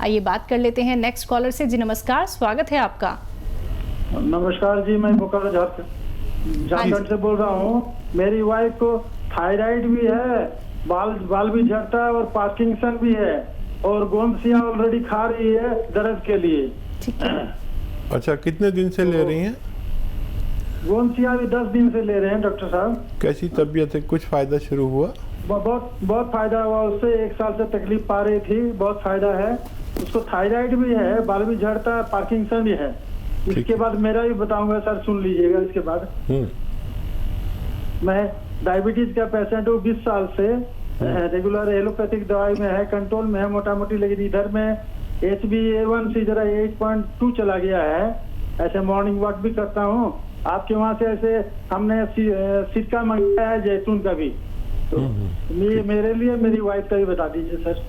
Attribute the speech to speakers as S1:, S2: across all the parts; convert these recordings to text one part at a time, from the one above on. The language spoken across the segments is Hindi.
S1: आइए बात कर लेते हैं नेक्स्ट कॉलर से। जी नमस्कार, स्वागत है आपका।
S2: नमस्कार जी, मैं बोकारो झारखंड से बोल रहा हूँ। मेरी वाइफ को थायराइड भी है, बाल भी झड़ता है और पार्किंसन भी है, और गोंदसिया ऑलरेडी खा रही है दर्द के लिए।
S1: ठीक है।
S3: अच्छा, कितने दिन से ले रही हैं?
S2: गोंदसिया भी 10 दिन से ले रहे हैं डॉक्टर साहब।
S3: कैसी तबीयत है? कुछ फायदा शुरू हुआ?
S2: बहुत फायदा हुआ उससे। 1 साल से तकलीफ पा रही थी, बहुत फायदा है। उसको थायराइड भी है, बाल भी झड़ता है, पार्किंसन भी है। इसके बाद मेरा भी बताऊंगा सर, सुन लीजिएगा। इसके बाद मैं डायबिटीज का पेशेंट हूँ, 20 साल से रेगुलर एलोपैथिक दवाई में है, कंट्रोल में है मोटा मोटी, लेकिन इधर में HbA1c जरा 8.2 चला गया है। ऐसे मॉर्निंग वॉक भी करता हूँ। आपके वहाँ से ऐसे हमने सिरका मंगाया है जैतून का भी, तो मेरे लिए मेरी वाइफ का भी बता दीजिए सर।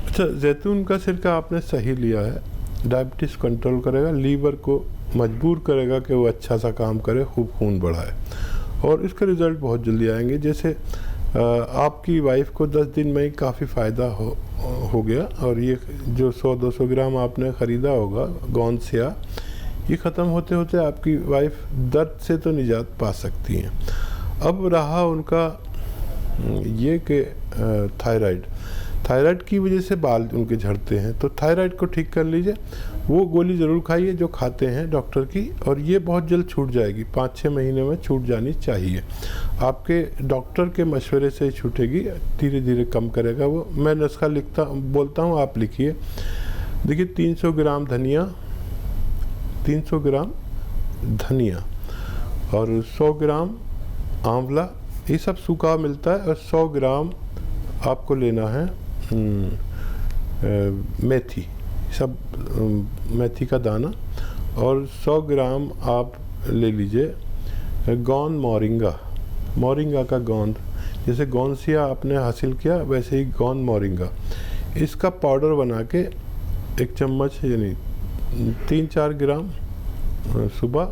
S3: अच्छा, जैतून का सिरका आपने सही लिया है। डायबिटीज़ कंट्रोल करेगा, लीवर को मजबूर करेगा कि वो अच्छा सा काम करे, खूब खून बढ़ाए, और इसका रिज़ल्ट बहुत जल्दी आएंगे। जैसे आपकी वाइफ को 10 दिन में ही काफ़ी फ़ायदा हो गया, और ये जो 100-200 ग्राम आपने ख़रीदा होगा गोंदसिया, ये ख़त्म होते होते आपकी वाइफ दर्द से तो निजात पा सकती हैं। अब रहा उनका ये कि थायराइड की वजह से बाल उनके झड़ते हैं, तो थायराइड को ठीक कर लीजिए। वो गोली ज़रूर खाइए जो खाते हैं डॉक्टर की, और ये बहुत जल्द छूट जाएगी। 5-6 महीने में छूट जानी चाहिए। आपके डॉक्टर के मशवरे से छूटेगी, धीरे धीरे कम करेगा वो। मैं नुस्खा बोलता हूँ, आप लिखिए। देखिए, 300 ग्राम धनिया और 100 ग्राम आंवला, ये सब सूखा मिलता है, और 100 ग्राम आपको लेना है मेथी, सब मेथी का दाना, और 100 ग्राम आप ले लीजिए गोंद मोरिंगा का गोंद। जैसे गोंदसिया आपने हासिल किया, वैसे ही गोंद मोरिंगा, इसका पाउडर बना के 1 चम्मच यानी 3-4 ग्राम सुबह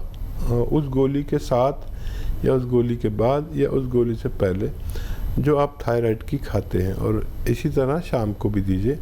S3: उस गोली के साथ, या उस गोली के बाद, या उस गोली से पहले जो आप थायराइड की खाते हैं, और इसी तरह शाम को भी दीजिए।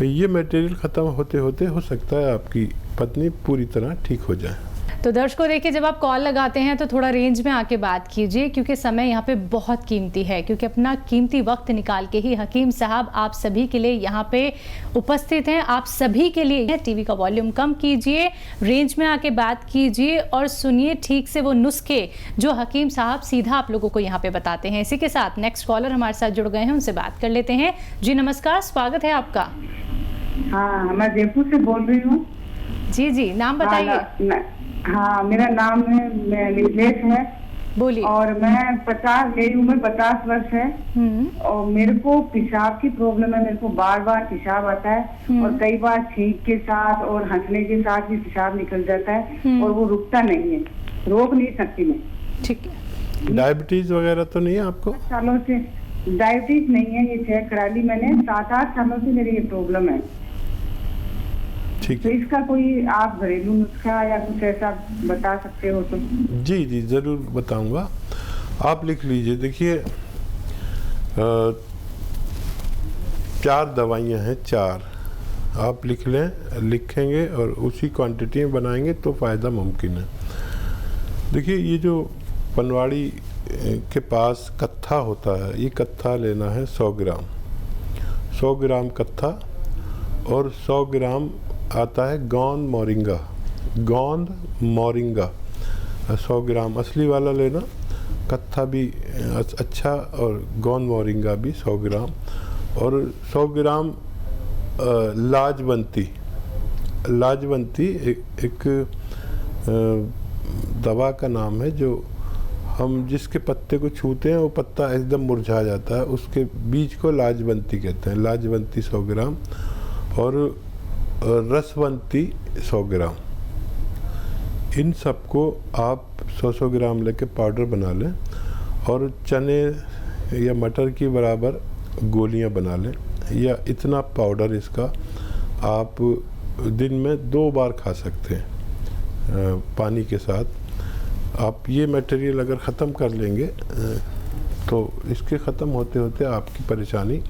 S3: ये मटेरियल ख़त्म होते होते हो सकता है आपकी पत्नी पूरी तरह ठीक हो जाए।
S1: तो दर्शकों देखिए, जब आप कॉल लगाते हैं तो थोड़ा रेंज में आके बात कीजिए, क्योंकि समय यहाँ पे बहुत कीमती है, क्योंकि अपना कीमती वक्त निकाल के ही हकीम साहब आप सभी के लिए यहाँ पे उपस्थित हैं। आप सभी के लिए टीवी का वॉल्यूम कम कीजिए, रेंज में आके बात कीजिए और सुनिए ठीक से वो नुस्खे जो हकीम साहब सीधा आप लोगों को यहाँ पे बताते हैं। इसी के साथ नेक्स्ट कॉलर हमारे साथ जुड़ गए हैं, उनसे बात कर लेते हैं। जी नमस्कार, स्वागत है आपका।
S4: हाँ, मैं जयपुर से बोल रही हूँ।
S1: जी, नाम बताइए।
S4: हाँ, मेरा नाम है निलेश है।
S1: बोलिए।
S4: और मेरी उम्र 50 वर्ष है, और मेरे को पेशाब की प्रॉब्लम है। मेरे को बार बार पेशाब आता है, और कई बार छींक के साथ और हंसने के साथ भी पेशाब निकल जाता है, और वो रुकता नहीं है, रोक नहीं सकती मैं। ठीक है।
S3: डायबिटीज वगैरह तो नहीं है आपको?
S4: सालों से डायबिटीज नहीं है, ये चेक करा ली मैंने। 7-8 सालों से मेरी ये प्रॉब्लम है।
S3: ठीक
S4: तो
S3: है।
S4: इसका कोई आप घरेलू नुस्खा या कुछ ऐसा बता सकते हो तो?
S3: जी ज़रूर बताऊंगा। आप लिख लीजिए। देखिए, 4 दवाइयाँ हैं, 4 आप लिखेंगे और उसी क्वांटिटी में बनाएंगे तो फ़ायदा मुमकिन है। देखिए, ये जो पनवाड़ी के पास कत्था होता है, ये कत्था लेना है 100 ग्राम कत्था, और 100 ग्राम आता है गोंद मोरिंगा 100 ग्राम असली वाला लेना, कत्था भी अच्छा, और गोंद मोरिंगा भी 100 ग्राम, और 100 ग्राम लाजवंती एक दवा का नाम है, जो हम जिसके पत्ते को छूते हैं वो पत्ता एकदम मुरझा जाता है, उसके बीज को लाजवंती कहते हैं। लाजवंती 100 ग्राम, और रसवंती 100 ग्राम। इन सबको आप 100 ग्राम लेके पाउडर बना लें, और चने या मटर की बराबर गोलियां बना लें, या इतना पाउडर इसका आप दिन में 2 बार खा सकते हैं पानी के साथ। आप ये मटेरियल अगर ख़त्म कर लेंगे तो इसके ख़त्म होते होते आपकी परेशानी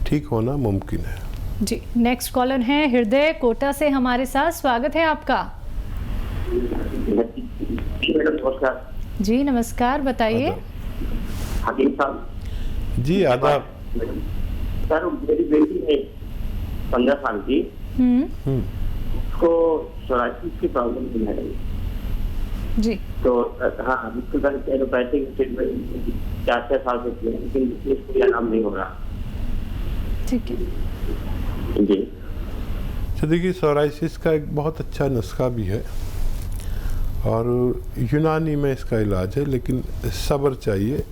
S3: ठीक होना मुमकिन है।
S1: जी, नेक्स्ट कॉलर हैं हृदय कोटा से हमारे साथ, स्वागत है आपका।
S5: नमस्कार
S1: जी नमस्कार, बताइए।
S5: हकीम साहब
S3: जी आदाब।
S5: सर, मेरी बेटी है 15 साल की, उसको सोराइसिस की प्रॉब्लम है
S1: जी।
S5: तो हाँ, इसके बाद एलोपैथिक ट्रीटमेंट 4-6 साल से किया, लेकिन इसको यह आराम नहीं हो रहा।
S1: ठीक है
S5: जी।
S3: तो देखिए, सोराइसिस का एक बहुत अच्छा नुस्खा भी है और यूनानी में इसका इलाज है, लेकिन सब्र चाहिए।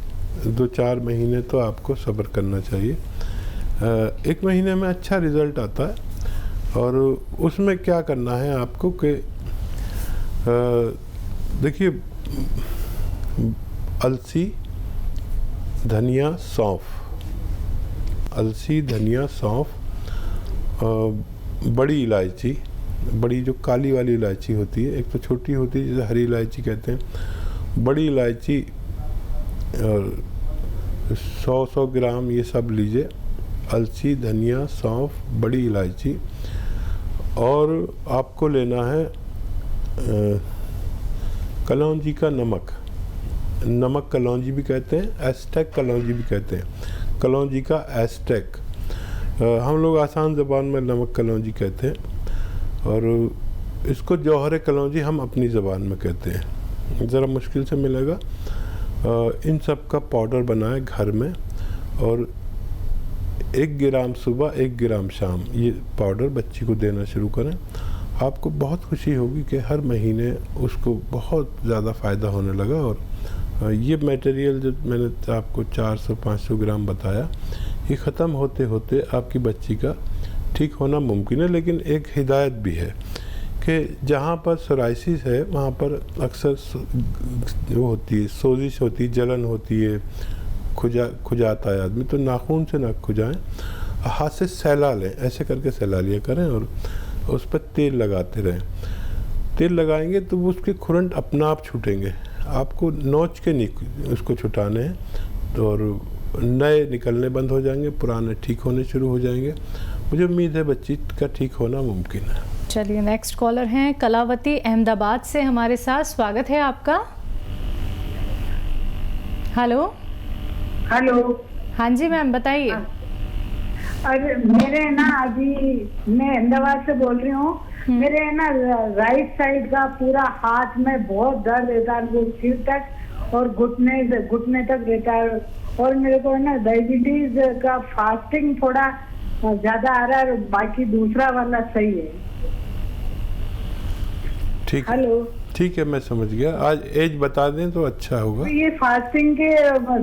S3: 2-4 महीने तो आपको सब्र करना चाहिए। 1 महीने में अच्छा रिज़ल्ट आता है। और उसमें क्या करना है आपको कि देखिए, अलसी, धनिया, सौंफ, अलसी, धनिया, सौंफ, बड़ी इलायची, बड़ी जो काली वाली इलायची होती है, एक तो छोटी होती है जिसे हरी इलायची कहते हैं, बड़ी इलायची 100 ग्राम ये सब लीजिए। अलसी, धनिया, सौंफ, बड़ी इलायची। और आपको लेना है कलौंजी का नमक, नमक कलौंजी भी कहते हैं, एस्टेक कलौंजी भी कहते हैं। कलौंजी का एस्टेक, हम लोग आसान ज़बान में नमक कलौंजी कहते हैं, और इसको जौहर कलौंजी हम अपनी ज़बान में कहते हैं। ज़रा मुश्किल से मिलेगा। इन सब का पाउडर बनाएं घर में, और 1 ग्राम सुबह, 1 ग्राम शाम ये पाउडर बच्ची को देना शुरू करें। आपको बहुत खुशी होगी कि हर महीने उसको बहुत ज़्यादा फ़ायदा होने लगा। और ये मटेरियल जो मैंने आपको 400-500 ग्राम बताया, ये ख़त्म होते होते आपकी बच्ची का ठीक होना मुमकिन है। लेकिन एक हिदायत भी है कि जहाँ पर सोराइसिस है वहाँ पर अक्सर वो होती है, सोजिश होती है, जलन होती है, खुजाता है आदमी। तो नाखून से ना खुजाएं, हाथ से सहला लें, ऐसे करके सहला लिया करें और उस पर तेल लगाते रहें। तेल लगाएंगे तो वो उसके खुरंट अपना आप छूटेंगे, आपको नोच के नहीं उसको छुटाने हैं। तो और नए निकलने बंद हो जाएंगे, पुराने ठीक होने शुरू हो जाएंगे। मुझे उम्मीद है बच्ची का ठीक होना मुमकिन है।
S1: चलिए, नेक्स्ट कॉलर हैं कलावती अहमदाबाद से हमारे साथ, स्वागत है आपका। हेलो।
S4: हेलो।
S1: हाँ जी मैम, बताइए।
S4: अरे मेरे ना, अभी मैं अहमदाबाद से बोल रही हूँ। मेरे ना राइट साइड का पूरा हाथ में बहुत दर्द रहता है, वो सिर तक और घुटने तक रहता है। और मेरे को ना डायबिटीज का फास्टिंग थोड़ा ज्यादा आ रहा है, बाकी दूसरा वाला सही है।
S3: ठीक,
S4: हेलो।
S3: ठीक है, मैं समझ गया। आज एज बता दें तो अच्छा होगा।
S4: तो ये फास्टिंग के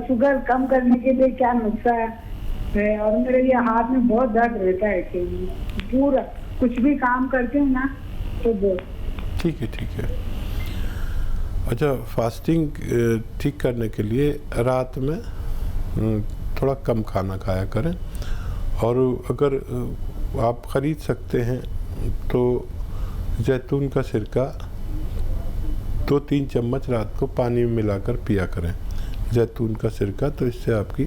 S4: शुगर कम करने के लिए क्या नुस्खा है? और मेरे ये हाथ में बहुत दर्द रहता है कि पूरा कुछ भी काम करती हूँ ना तो
S3: ठीक है, ठीक है। अच्छा, फास्टिंग ठीक करने के लिए रात में थोड़ा कम खाना खाया करें। और अगर आप ख़रीद सकते हैं तो जैतून का सिरका 2-3 चम्मच रात को पानी में मिलाकर पिया करें, जैतून का सिरका। तो इससे आपकी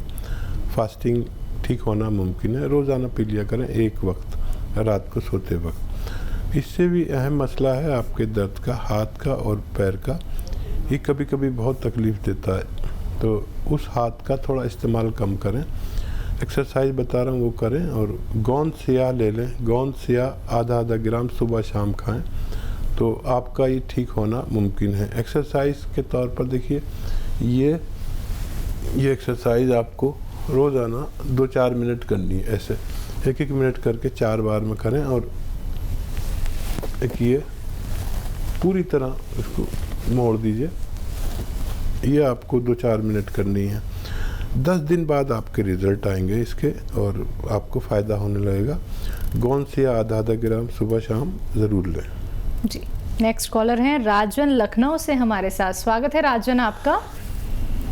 S3: फास्टिंग ठीक होना मुमकिन है। रोज़ाना पी लिया करें एक वक्त, रात को सोते वक्त। इससे भी अहम मसला है आपके दर्द का, हाथ का और पैर का। ये कभी कभी बहुत तकलीफ़ देता है, तो उस हाथ का थोड़ा इस्तेमाल कम करें। एक्सरसाइज बता रहा हूँ वो करें। और गोंद सियाह ले लें, गोंद सियाह आधा ग्राम सुबह शाम खाएं, तो आपका ये ठीक होना मुमकिन है। एक्सरसाइज के तौर पर देखिए, ये एक्सरसाइज आपको रोज़ाना 2-4 मिनट करनी है। ऐसे 1-1 मिनट करके 4 बार में करें। और एक ये पूरी तरह इसको मोड़ दीजिए, ये आपको 2-4 मिनट करनी है। 10 दिन बाद आपके रिज़ल्ट आएंगे इसके, और आपको फ़ायदा होने लगेगा। गोंद से आधा ग्राम सुबह शाम ज़रूर लें।
S1: जी, नेक्स्ट कॉलर हैं राजन लखनऊ से हमारे साथ, स्वागत है राजन आपका।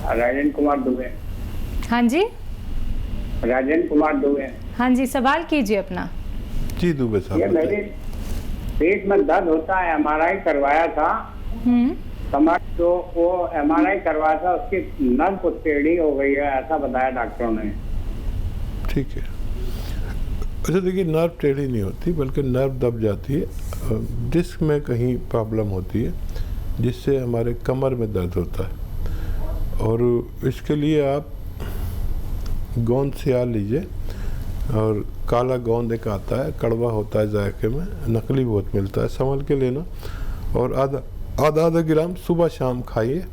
S5: राजन कुमार दुबे।
S1: हाँ जी,
S5: राजन कुमार दुबे।
S1: हाँ जी, सवाल कीजिए अपना।
S3: जी दुबे साहब।
S5: ये मेरे पेट में दर्द होता है, MRI करवाया था कमर, तो वो MRI करवाया था, उसकी नस को टेढ़ी हो गई है, ऐसा बताया डॉक्टरों ने।
S3: ठीक है। अच्छा देखिए, नर्व टेढ़ी नहीं होती बल्कि नर्व दब जाती है, डिस्क में कहीं प्रॉब्लम होती है जिससे हमारे कमर में दर्द होता है। और इसके लिए आप गोंद सियार लीजिए, और काला गोंद एक आता है, कड़वा होता है जायके में, नकली बहुत मिलता है, संभल के लेना। और आधा ग्राम सुबह शाम खाइए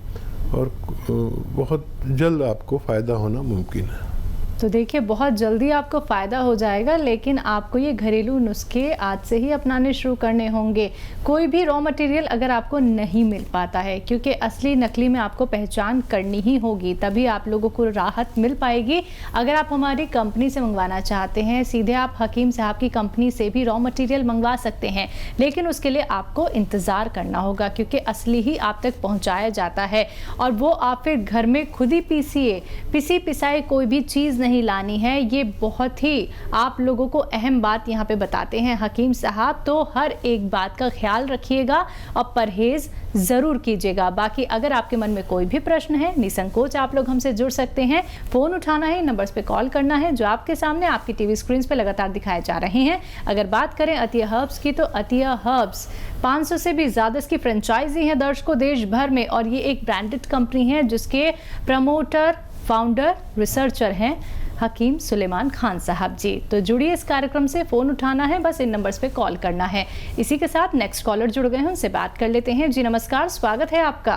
S3: और बहुत जल्द आपको फ़ायदा होना मुमकिन है।
S1: तो देखिए बहुत जल्दी आपको फ़ायदा हो जाएगा, लेकिन आपको ये घरेलू नुस्खे आज से ही अपनाने शुरू करने होंगे। कोई भी रॉ मटेरियल अगर आपको नहीं मिल पाता है, क्योंकि असली नकली में आपको पहचान करनी ही होगी, तभी आप लोगों को राहत मिल पाएगी। अगर आप हमारी कंपनी से मंगवाना चाहते हैं, सीधे आप हकीम साहब की कंपनी से भी रॉ मटेरियल मंगवा सकते हैं, लेकिन उसके लिए आपको इंतज़ार करना होगा, क्योंकि असली ही आप तक पहुँचाया जाता है। और वो आप फिर घर में खुद ही पीसिए, पिसी पिसाई कोई भी चीज़ नहीं लानी है। ये बहुत ही आप लोगों को अहम बात यहाँ पे बताते हैं हकीम साहब, तो हर एक बात का ख्याल रखिएगा और परहेज ज़रूर कीजिएगा। बाकी अगर आपके मन में कोई भी प्रश्न है, निसंकोच आप लोग हमसे जुड़ सकते हैं। फ़ोन उठाना है, नंबर्स पे कॉल करना है जो आपके सामने आपकी टीवी स्क्रीन पे लगातार दिखाए जा रहे हैं। अगर बात करें अतिया हर्ब्स की, तो अतिया हर्ब्स 500 से भी ज़्यादा इसकी फ्रेंचाइजी है दर्शकों देश भर में, और ये एक ब्रांडेड कंपनी है जिसके प्रमोटर, फाउंडर, रिसर्चर हैं हकीम सुलेमान खान साहब जी। तो जुड़िए इस कार्यक्रम से, फ़ोन उठाना है, बस इन नंबर्स पे कॉल करना है। इसी के साथ नेक्स्ट कॉलर जुड़ गए हैं, उनसे बात कर लेते हैं। जी नमस्कार, स्वागत है आपका।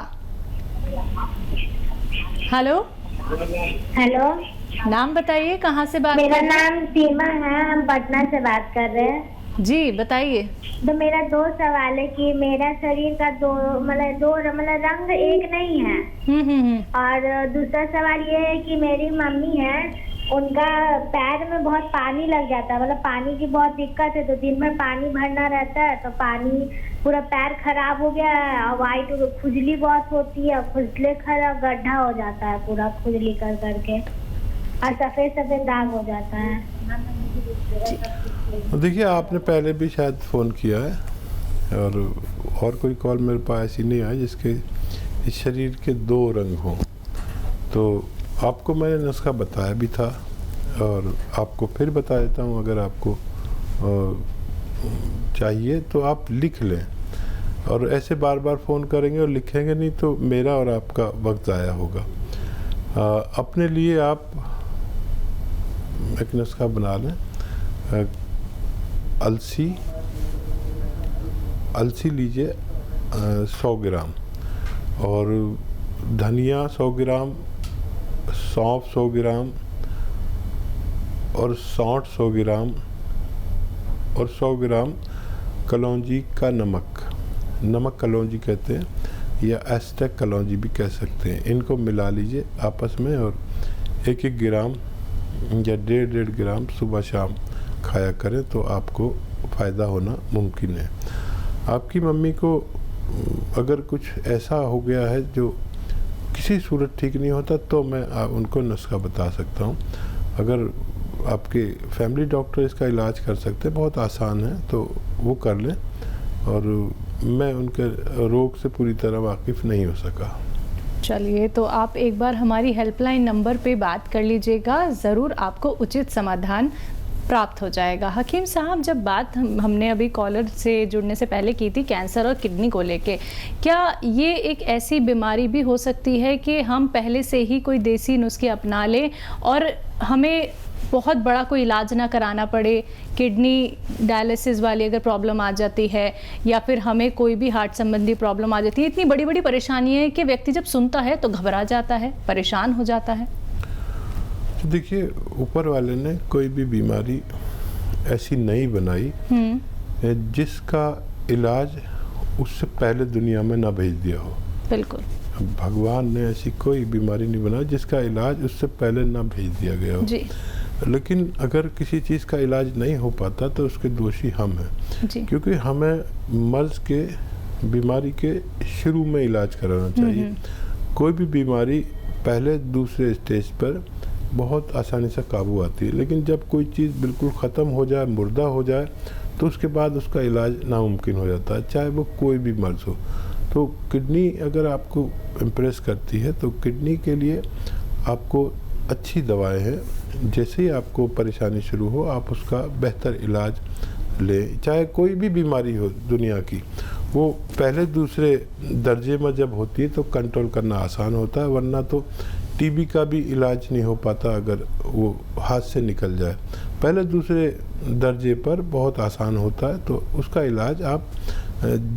S1: हेलो
S6: हेलो,
S1: नाम बताइए, कहाँ से बात
S6: मेरा
S1: कर रहे हैं?
S6: नाम सीमा है, हम पटना से बात कर रहे हैं।
S1: जी बताइए।
S6: तो मेरा 2 सवाल है कि मेरा शरीर का दो रंग एक नहीं है। और दूसरा सवाल ये है कि मेरी मम्मी है, उनका पैर में बहुत पानी लग जाता है, मतलब पानी की बहुत दिक्कत है, तो दिन में पानी भरना रहता है, तो पानी पूरा पैर खराब हो गया है और वाइट खुजली बहुत होती है, खुजले खराब गड्ढा हो जाता है, पूरा खुजली कर करके, और सफेद सफेद दाग हो जाता है।
S3: देखिए, आपने पहले भी शायद फ़ोन किया है, और कोई कॉल मेरे पास ऐसी नहीं आई जिसके इस शरीर के 2 रंग हों। तो आपको मैंने नुस्खा बताया भी था, और आपको फिर बता देता हूँ। अगर आपको चाहिए तो आप लिख लें, और ऐसे बार बार फ़ोन करेंगे और लिखेंगे नहीं तो मेरा और आपका वक्त ज़ाया होगा। अपने लिए आप एक नुस्खा बना लें। अलसी लीजिए 100 ग्राम, और धनिया 100 ग्राम, सौंफ 100 ग्राम, और सौंठ 100 ग्राम, और 100 ग्राम कलौंजी का नमक कलौंजी कहते हैं, या एस्टेक कलौंजी भी कह सकते हैं। इनको मिला लीजिए आपस में, और 1-1 ग्राम या 1.5 ग्राम सुबह शाम खाया करें तो आपको फ़ायदा होना मुमकिन है। आपकी मम्मी को अगर कुछ ऐसा हो गया है जो किसी सूरत ठीक नहीं होता, तो मैं उनको नुस्खा बता सकता हूँ। अगर आपके फैमिली डॉक्टर इसका इलाज कर सकते हैं, बहुत आसान है, तो वो कर लें, और मैं उनके रोग से पूरी तरह वाकिफ़ नहीं हो सका।
S1: चलिए, तो आप एक बार हमारी हेल्पलाइन नंबर पे बात कर लीजिएगा, ज़रूर आपको उचित समाधान प्राप्त हो जाएगा। हकीम साहब, जब बात हमने अभी कॉलर से जुड़ने से पहले की थी कैंसर और किडनी को लेके, क्या ये एक ऐसी बीमारी भी हो सकती है कि हम पहले से ही कोई देसी नुस्खे अपना लें और हमें बहुत बड़ा कोई इलाज ना कराना पड़े? किडनी डायलिसिस वाली अगर प्रॉब्लम आ जाती है, या फिर हमें कोई भी हार्ट संबंधी प्रॉब्लम आ जाती है, इतनी बड़ी बड़ी परेशानी है कि व्यक्ति जब सुनता है तो घबरा जाता है, परेशान हो जाता है।
S3: तो देखिए, ऊपर वाले ने कोई भी बीमारी ऐसी नहीं बनाई जिसका इलाज उससे पहले दुनिया में ना भेज दिया हो।
S1: बिल्कुल,
S3: भगवान ने ऐसी कोई बीमारी नहीं बनाई जिसका इलाज उससे पहले ना भेज दिया गया हो
S1: जी।
S3: लेकिन अगर किसी चीज़ का इलाज नहीं हो पाता तो उसके दोषी हम हैं जी। क्योंकि हमें मर्ज के बीमारी के शुरू में इलाज कराना चाहिए। कोई भी बीमारी पहले दूसरे स्टेज पर बहुत आसानी से काबू आती है, लेकिन जब कोई चीज़ बिल्कुल ख़त्म हो जाए, मुर्दा हो जाए, तो उसके बाद उसका इलाज नामुमकिन हो जाता है, चाहे वो कोई भी मर्ज हो। तो किडनी अगर आपको इम्प्रेस करती है तो किडनी के लिए आपको अच्छी दवाएं हैं। जैसे ही आपको परेशानी शुरू हो आप उसका बेहतर इलाज लें। चाहे कोई भी बीमारी हो दुनिया की, वो पहले दूसरे दर्जे में जब होती है तो कंट्रोल करना आसान होता है, वरना तो टीबी का भी इलाज नहीं हो पाता अगर वो हाथ से निकल जाए। पहले दूसरे दर्जे पर बहुत आसान होता है, तो उसका इलाज आप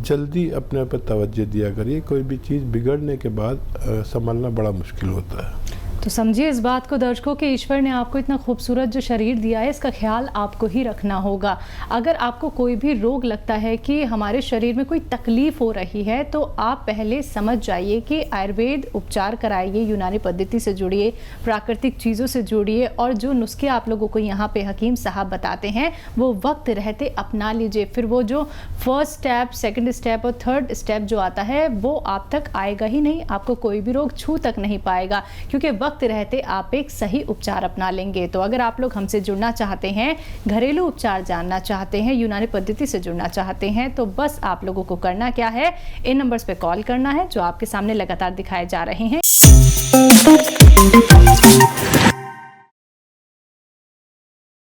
S3: जल्दी अपने पर तवज्जो दिया करिए। कोई भी चीज़ बिगड़ने के बाद संभालना बड़ा मुश्किल होता है।
S1: तो समझिए इस बात को दर्शकों कि ईश्वर ने आपको इतना खूबसूरत जो शरीर दिया है, इसका ख्याल आपको ही रखना होगा। अगर आपको कोई भी रोग लगता है कि हमारे शरीर में कोई तकलीफ हो रही है, तो आप पहले समझ जाइए कि आयुर्वेद उपचार कराइए, यूनानी पद्धति से जुड़िए, प्राकृतिक चीज़ों से जुड़िए, और जो नुस्खे आप लोगों को यहाँ पे हकीम साहब बताते हैं वो वक्त रहते अपना लीजिए। फिर वो जो फर्स्ट स्टेप, सेकेंड स्टेप और थर्ड स्टेप जो आता है वो आप तक आएगा ही नहीं, आपको कोई भी रोग छू तक नहीं पाएगा, क्योंकि वक्त रहते आप एक सही उपचार अपना लेंगे। तो अगर आप लोग हमसे जुड़ना चाहते हैं, घरेलू उपचार जानना चाहते हैं, यूनानी पद्धति से जुड़ना चाहते हैं, तो बस आप लोगों को करना क्या है, इन नंबर्स पे कॉल करना है जो आपके सामने लगातार दिखाए जा रहे हैं।